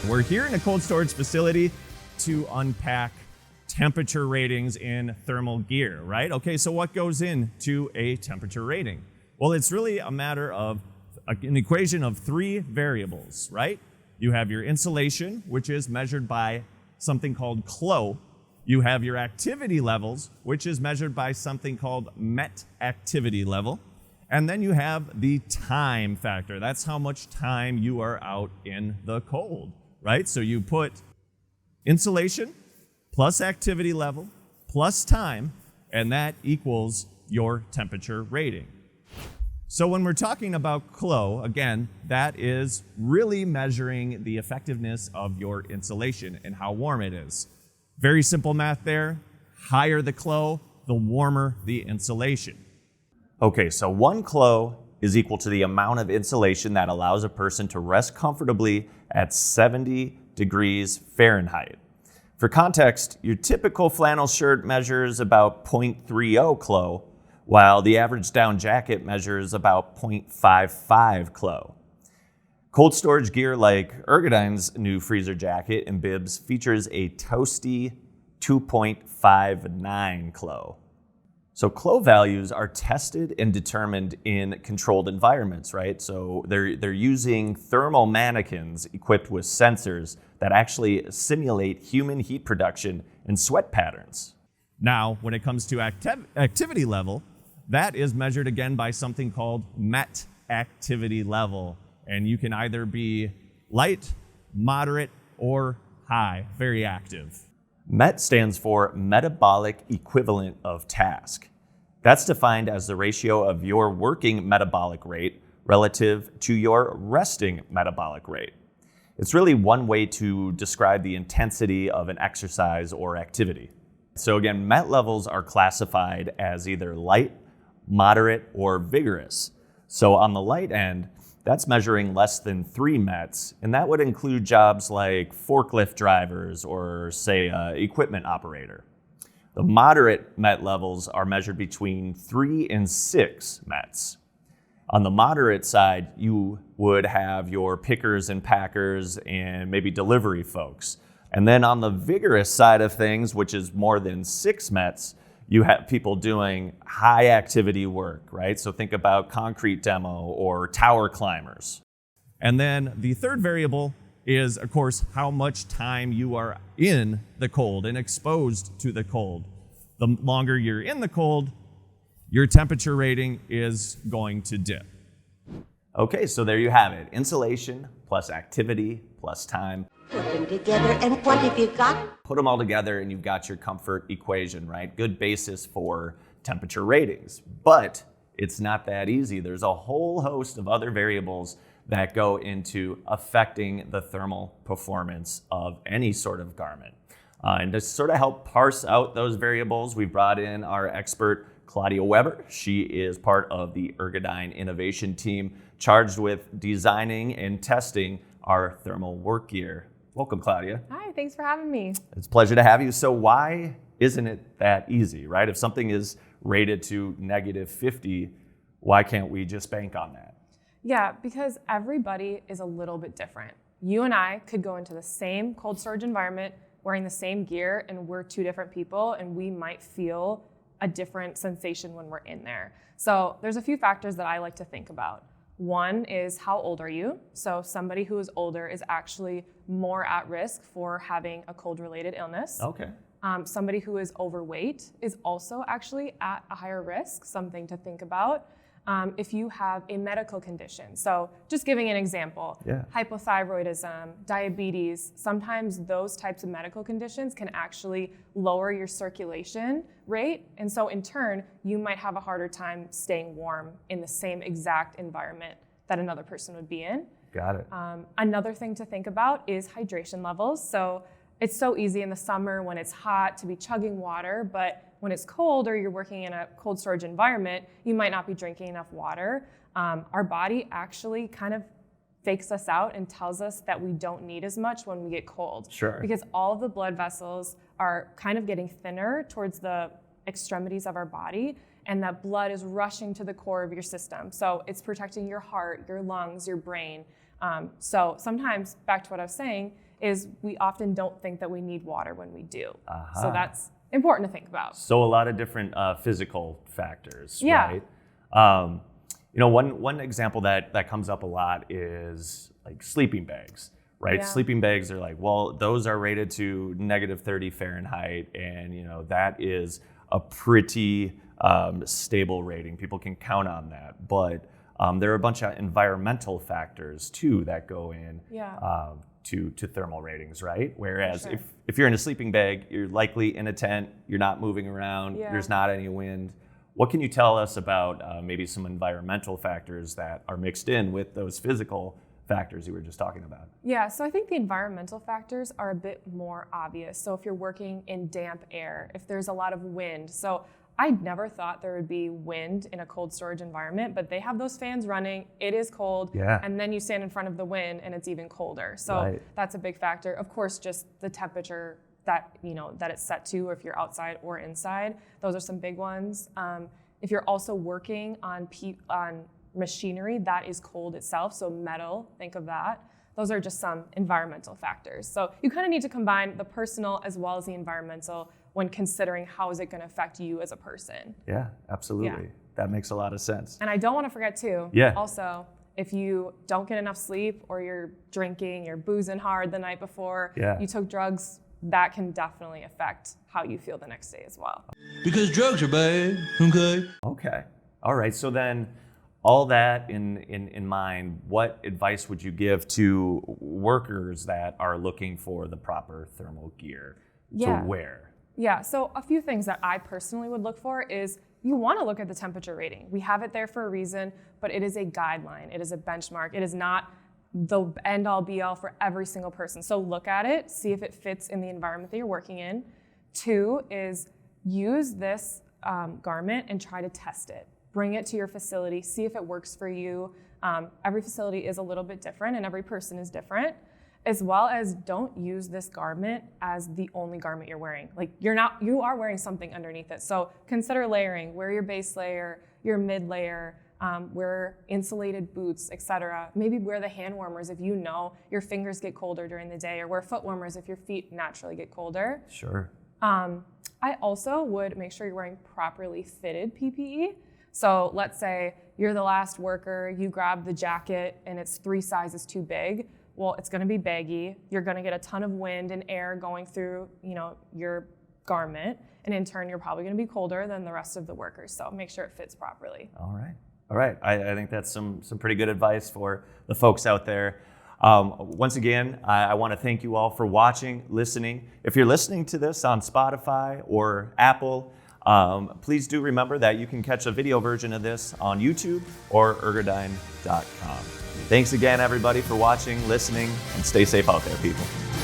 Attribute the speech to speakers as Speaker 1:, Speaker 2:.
Speaker 1: We're here in a cold storage facility to unpack temperature ratings in thermal gear, right? Okay, so what goes into a temperature rating? Well, it's really a matter of an equation of three variables, right? You have your insulation, which is measured by something called CLO. You have your activity levels, which is measured by something called MET activity level. And then you have the time factor. That's how much time you are out in the cold, right? So you put insulation plus activity level plus time, and that equals your temperature rating. So when we're talking about CLO, again, that is really measuring the effectiveness of your insulation and how warm it is. Very simple math there. Higher the CLO, the warmer the insulation.
Speaker 2: Okay, so 1 CLO is equal to the amount of insulation that allows a person to rest comfortably at 70 degrees Fahrenheit. For context, your typical flannel shirt measures about 0.30 CLO, while the average down jacket measures about 0.55 CLO. Cold storage gear like Ergodyne's new freezer jacket and bibs features a toasty 2.59 CLO. So CLO values are tested and determined in controlled environments, right? So they're using thermal mannequins equipped with sensors that actually simulate human heat production and sweat patterns.
Speaker 1: Now, when it comes to activity level, that is measured again by something called MET activity level. And you can either be light, moderate, or high, very active.
Speaker 2: MET stands for metabolic equivalent of task. That's defined as the ratio of your working metabolic rate relative to your resting metabolic rate. It's really one way to describe the intensity of an exercise or activity. So again, MET levels are classified as either light, moderate, or vigorous. So on the light end, that's measuring less than 3 METs, and that would include jobs like forklift drivers or, say, equipment operator. The moderate MET levels are measured between 3 and 6 METs. On the moderate side, you would have your pickers and packers and maybe delivery folks. And then on the vigorous side of things, which is more than 6 METs, you have people doing high activity work, right? So think about concrete demo or tower climbers.
Speaker 1: And then the third variable is, of course, how much time you are in the cold and exposed to the cold. The longer you're in the cold, your temperature rating is going to dip.
Speaker 2: Okay, so there you have it. Insulation plus activity plus time.
Speaker 3: Put them together, and what have you got?
Speaker 2: Put them all together and you've got your comfort equation, right? Good basis for temperature ratings. But it's not that easy. There's a whole host of other variables that go into affecting the thermal performance of any sort of garment. And to sort of help parse out those variables, we brought in our expert, Claudia Weber. She is part of the Ergodyne innovation team charged with designing and testing our thermal work gear. Welcome, Claudia.
Speaker 4: Hi, thanks for having me.
Speaker 2: It's a pleasure to have you. So why isn't it that easy, right? If something is rated to -50, why can't we just bank on that?
Speaker 4: Yeah, because everybody is a little bit different. You and I could go into the same cold storage environment wearing the same gear, and we're two different people, and we might feel a different sensation when we're in there. So there's a few factors that I like to think about. One is, how old are you? So somebody who is older is actually more at risk for having a cold-related illness.
Speaker 2: Okay.
Speaker 4: Somebody who is overweight is also actually at a higher risk, something to think about. If you have a medical condition. So just giving an example, hypothyroidism, diabetes, sometimes those types of medical conditions can actually lower your circulation rate. And so in turn, you might have a harder time staying warm in the same exact environment that another person would be in.
Speaker 2: Got it.
Speaker 4: Another thing to think about is hydration levels. So it's so easy in the summer when it's hot to be chugging water, but when it's cold or you're working in a cold storage environment, you might not be drinking enough water. Our body actually kind of fakes us out and tells us that we don't need as much when we get cold.
Speaker 2: Sure.
Speaker 4: Because all of the blood vessels are kind of getting thinner towards the extremities of our body, and that blood is rushing to the core of your system. So it's protecting your heart, your lungs, your brain. So sometimes, back to what I was saying, is we often don't think that we need water when we do. So that's important to think about.
Speaker 2: So a lot of different physical factors,
Speaker 4: Yeah.
Speaker 2: right? One example that comes up a lot is like sleeping bags, right?
Speaker 4: Yeah.
Speaker 2: Sleeping bags are like, well, those are rated to -30 Fahrenheit, and that is a pretty stable rating. People can count on that, but there are a bunch of environmental factors too that go in to thermal ratings, right? Whereas
Speaker 4: Sure.
Speaker 2: if you're in a sleeping bag, you're likely in a tent, you're not moving around, there's not any wind. What can you tell us about maybe some environmental factors that are mixed in with those physical factors you were just talking about?
Speaker 4: Yeah, so I think the environmental factors are a bit more obvious. So if you're working in damp air, if there's a lot of wind. So I never thought there would be wind in a cold storage environment, but they have those fans running, it is cold, and then you stand in front of the wind and it's even colder. So that's a big factor. Of course, just the temperature that that it's set to, if you're outside or inside. Those are some big ones. If you're also working on machinery that is cold itself, so metal, think of that. Those are just some environmental factors. So you kind of need to combine the personal as well as the environmental when considering how is it going to affect you as a person.
Speaker 2: Yeah, absolutely. That makes a lot of sense.
Speaker 4: And I don't want to forget too, also, if you don't get enough sleep or you're drinking, you're boozing hard the night before, you took drugs, that can definitely affect how you feel the next day as well.
Speaker 5: Because drugs are bad, okay?
Speaker 2: Okay. All right. So then, all that in mind, what advice would you give to workers that are looking for the proper thermal gear to wear?
Speaker 4: Yeah, so a few things that I personally would look for is you want to look at the temperature rating. We have it there for a reason, but it is a guideline. It is a benchmark. It is not the end-all be-all for every single person. So look at it, see if it fits in the environment that you're working in. 2 is use this garment and try to test it. Bring it to your facility, see if it works for you. Every facility is a little bit different and every person is different, as well as don't use this garment as the only garment you're wearing. Like you are wearing something underneath it. So consider layering, wear your base layer, your mid layer, wear insulated boots, etc. Maybe wear the hand warmers if you know your fingers get colder during the day, or wear foot warmers if your feet naturally get colder.
Speaker 2: Sure.
Speaker 4: I also would make sure you're wearing properly fitted PPE. So let's say you're the last worker, you grab the jacket and it's 3 sizes too big. Well, it's gonna be baggy. You're gonna get a ton of wind and air going through, your garment. And in turn, you're probably gonna be colder than the rest of the workers. So make sure it fits properly.
Speaker 2: All right. I think that's some pretty good advice for the folks out there. Once again, I want to thank you all for watching, listening. If you're listening to this on Spotify or Apple, please do remember that you can catch a video version of this on YouTube or Ergodyne.com. Thanks again, everybody, for watching, listening, and stay safe out there, people.